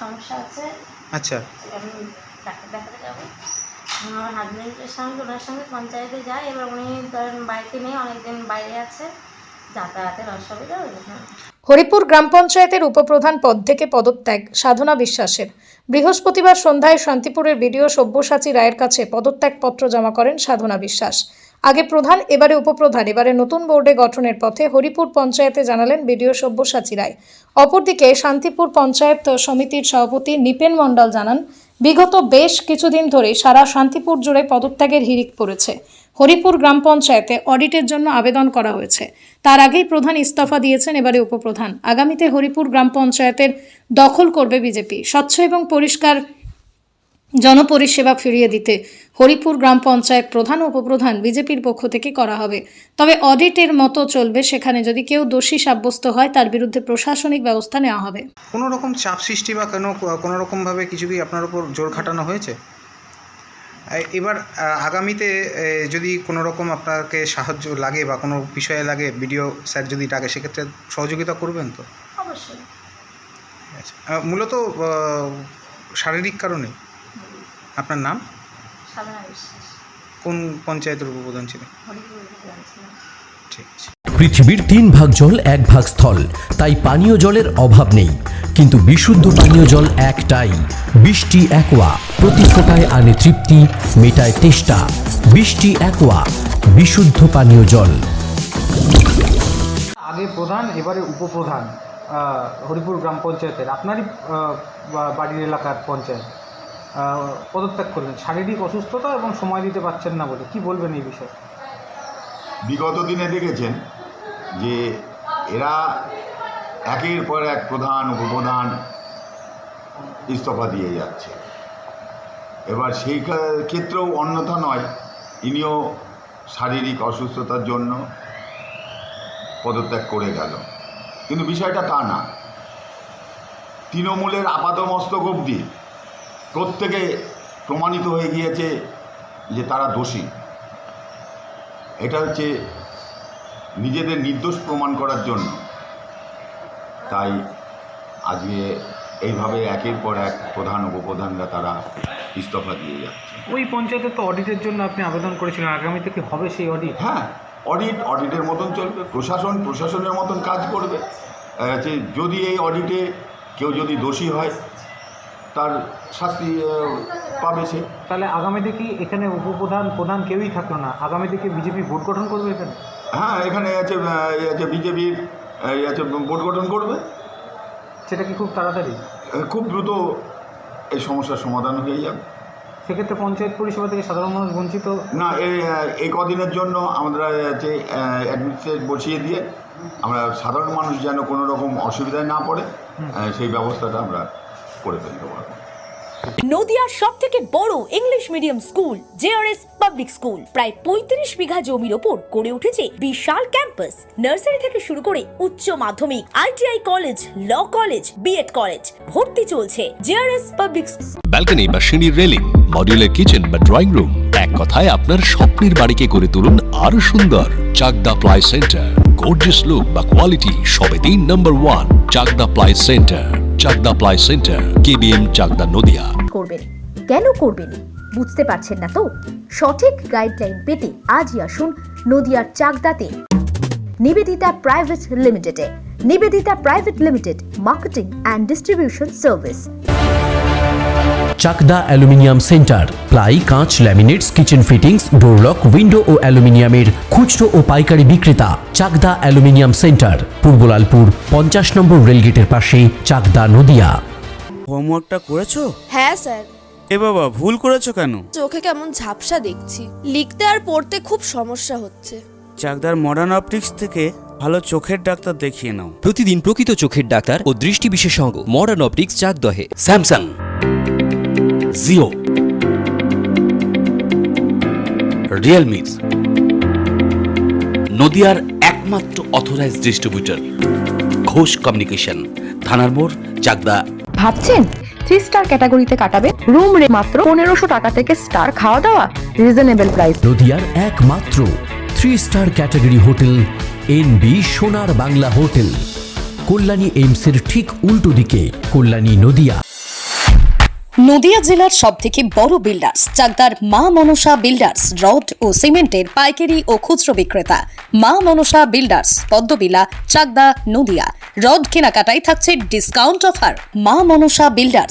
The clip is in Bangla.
সমস্যা আছে। আচ্ছা, আমি ডাক্তার দেখাতে যাবো। আমার হাজবেন্ডের সঙ্গে ওনার সঙ্গে পঞ্চায়েতে যাই। এবার উনি ধরেন বাড়িতে নেই, অনেকদিন বাইরে আছে, যাতায়াতের অসুবিধা ওই জন্য। হরিপুর গ্রাম পঞ্চায়েতের উপপ্রধান পদ থেকে পদত্যাগ সাধনা বিশ্বাসের। বৃহস্পতিবার সন্ধ্যায় শান্তিপুরের বিডিও সব্যসাচী রায়ের কাছে পদত্যাগপত্র জমা করেন সাধনা বিশ্বাস। আগে প্রধান, এবারে উপপ্রধান, এবারে নতুন বোর্ডে গঠনের পথে হরিপুর পঞ্চায়েতে জানালেন বিডিও সব্যসাচী রায়। অপরদিকে শান্তিপুর পঞ্চায়েত সমিতির সভাপতি নিপেন মণ্ডল জানান, বিগত বেশ কিছুদিন ধরে সারা শান্তিপুর জুড়ে পদত্যাগের হিড়িক পড়েছে। হরিপুর গ্রাম পঞ্চায়েতে অডিটের জন্য আবেদন করা হয়েছে। তার আগেই প্রধান ইস্তফা দিয়েছেন, এবারে উপপ্রধান। আগামীতে হরিপুর গ্রাম পঞ্চায়েতের দখল করবে বিজেপি। স্বচ্ছ এবং পরিষ্কার জনপরিষেবা ফিরিয়ে দিতে হরিপুর গ্রাম পঞ্চায়েত প্রধান ও উপপ্রধান বিজেপির পক্ষ থেকে করা হবে। তবে অডিটের মতো চলবে, সেখানে যদি কেউ দোষী সাব্যস্ত হয় তার বিরুদ্ধে প্রশাসনিক ব্যবস্থা নেওয়া হবে। কোনো রকম চাপ সৃষ্টি বা কোনো রকমভাবে কিছু কি আপনার উপর জোর খাটানো হয়েছে? এবার আগামীতে যদি কোনো রকম আপনাকে সাহায্য লাগে বা কোনো বিষয়ে লাগে, বিডিও স্যার যদি ডাকে, সেক্ষেত্রে সহযোগিতা করবেন তো? অবশ্যই। আচ্ছা, মূলত শারীরিক কারণে। আপনার নাম? সাধনা বিশ্বাস। কোন পঞ্চায়েতের উপপ্রধান ছিলেন? হরিপুর উপপ্রধান ছিলাম। ঠিক আছে। পৃথিবীর 3 ভাগ জল 1 ভাগ স্থল, তাই পানীয় জলের অভাব নেই। কিন্তু বিশুদ্ধ পানীয় জল একটাই, বৃষ্টি অ্যাকোয়া। প্রতি ফোঁটায় আনে তৃপ্তি, মেটায় তেষ্টা। বৃষ্টি অ্যাকোয়া, বিশুদ্ধ পানীয় জল। আগে প্রধান, এবারে উপপ্রধান হরিপুর গ্রাম পঞ্চায়েতের, আপনারই বাড়ির এলাকার পঞ্চায়েত, পদত্যাগ করলেন শারীরিক অসুস্থতা এবং সময় দিতে পারছেন না বলে। কি বলবেন এই বিষয়ে? বিগত দিনে দেখেছেন যে এরা একের পর এক প্রধান উপপ্রধান ইস্তফা দিয়ে যাচ্ছে। এবার সেই ক্ষেত্রেও অন্যথা নয়, ইনিও শারীরিক অসুস্থতার জন্য পদত্যাগ করে গেল। কিন্তু বিষয়টা তা না, তৃণমূলের আপাতমস্তক অবধি প্রত্যেকে প্রমাণিত হয়ে গিয়েছে যে তারা দোষী। এটা হচ্ছে নিজেদের নির্দোষ প্রমাণ করার জন্য। তাই আজকে এইভাবে একের পর এক প্রধান উপপ্রধানরা তারা ইস্তফা দিয়ে যাচ্ছে। ওই পঞ্চায়েতে তো অডিটের জন্য আপনি আবেদন করেছিলেন, আগামী থেকে হবে সেই অডিট? হ্যাঁ, অডিটের মতন চলবে, প্রশাসনের মতন কাজ করবে। যদি এই অডিটে কেউ যদি দোষী হয় তার শাস্তি পাবে সে। তাহলে আগামীতে কি এখানে উপপ্রধান প্রধান কেউই থাকলো না, আগামী থেকে বিজেপি ভোট গঠন করবে এখানে? হ্যাঁ, এখানে আছে বিজেপির ভোট গঠন করবে। সেটা কি খুব তাড়াতাড়ি? খুব দ্রুত এই সমস্যার সমাধান হয়ে যাবে। সেক্ষেত্রে পঞ্চায়েত পরিষেবা থেকে সাধারণ মানুষ বঞ্চিত না। এই কদিনের জন্য আমরা অ্যাডমিনিস্ট্রেট বসিয়ে দিয়ে আমরা সাধারণ মানুষ যেন কোনো রকম অসুবিধায় না পড়ে, সেই ব্যবস্থাটা আমরা করে ফেলতে পারবো। নদিয়ার সবথেকে বড় English medium school JRS public school প্রায় 35 বিঘা জমির ওপর গড়ে উঠেছে বিশাল ক্যাম্পাস। নার্সারি থেকে শুরু করে উচ্চ মাধ্যমিক, ITI college, law college, BEd college, ভর্তি চলছে। জেআরএস পাবলিক ব্যালকনি বা সিঁড়ির রেলিং, মডিউলার কিচেন বা ড্রয়িং রুম, এক কথায় আপনার স্বপ্নের বাড়িকে করে তুলুন আরো সুন্দর। Chakdaha ply centre, gorgeous look বা কোয়ালিটি সবে 3 নম্বর 1 Chakdaha ply centre. Chakdaha ply centre, KBM, Chakdaha, Nadia. করবেন কেন করবেন বুঝতে পারছেন না তো? সঠিক গাইডলাইন পেতে আজই আসুন নদিয়ার চাকদাতে নিবেদিতা প্রাইভেট লিমিটেডে। Nivedita Private Limited, marketing and distribution service. Chakdah Aluminium Centre, ply, কাঁচ, laminates, kitchen fittings, door lock, window ও অ্যালুমিনিয়ামের খুচরো ও পাইকারি বিক্রেতা। Chakdah Aluminium Centre, Purbalalpur 50 number রেলগেটের পাশে, চাকদা, নদিয়া। হোমওয়ার্কটা করেছো? হ্যাঁ স্যার। এ বাবা, ভুল করেছো কেন? চোখে কেমন ঝাপসা দেখছি, লিখতে আর পড়তে খুব সমস্যা হচ্ছে। চাকদার মডার্ন অপটিক্স থেকে ভালো চোখের ডাক্তার দেখিয়ে নাও। প্রতিদিন প্রকৃত চোখের ডাক্তার ও দৃষ্টি বিশেষজ্ঞ মডার্ন অপটিক্স, চাকদহে। স্যামসাং, জিও, রিয়েলমি, নদিয়ার একমাত্র অথরাইজড ডিস্ট্রিবিউটর ঘোষ কমিউনিকেশন, থানার মোড়, চাকদা। ভাবছেন 3 স্টার ক্যাটাগরিতে কাটাবে? রুম রে মাত্র 1500 টাকা থেকে স্টার, খাওয়া দাওয়া রিজনেবল প্রাইস। নদিয়ার একমাত্র 3 স্টার ক্যাটাগরি হোটেল এনবি সোনার বাংলা হোটেল, কল্যাণী এইমসের ঠিক উল্টো দিকে, কল্যাণী, নদিয়া। নদিয়া জেলার সবথেকে বড় বিল্ডার্স চাকদার মা মনসা বিল্ডার্স রড ও সিমেন্টের পাইকারি ও খুচরো বিক্রেতা। মা মনসা বিল্ডার্স, পদ্মবিলা, চাকদা, নদিয়া। রড কেনাকাটায় থাকছে ডিসকাউন্ট অফার। মা মনসা বিল্ডার্স।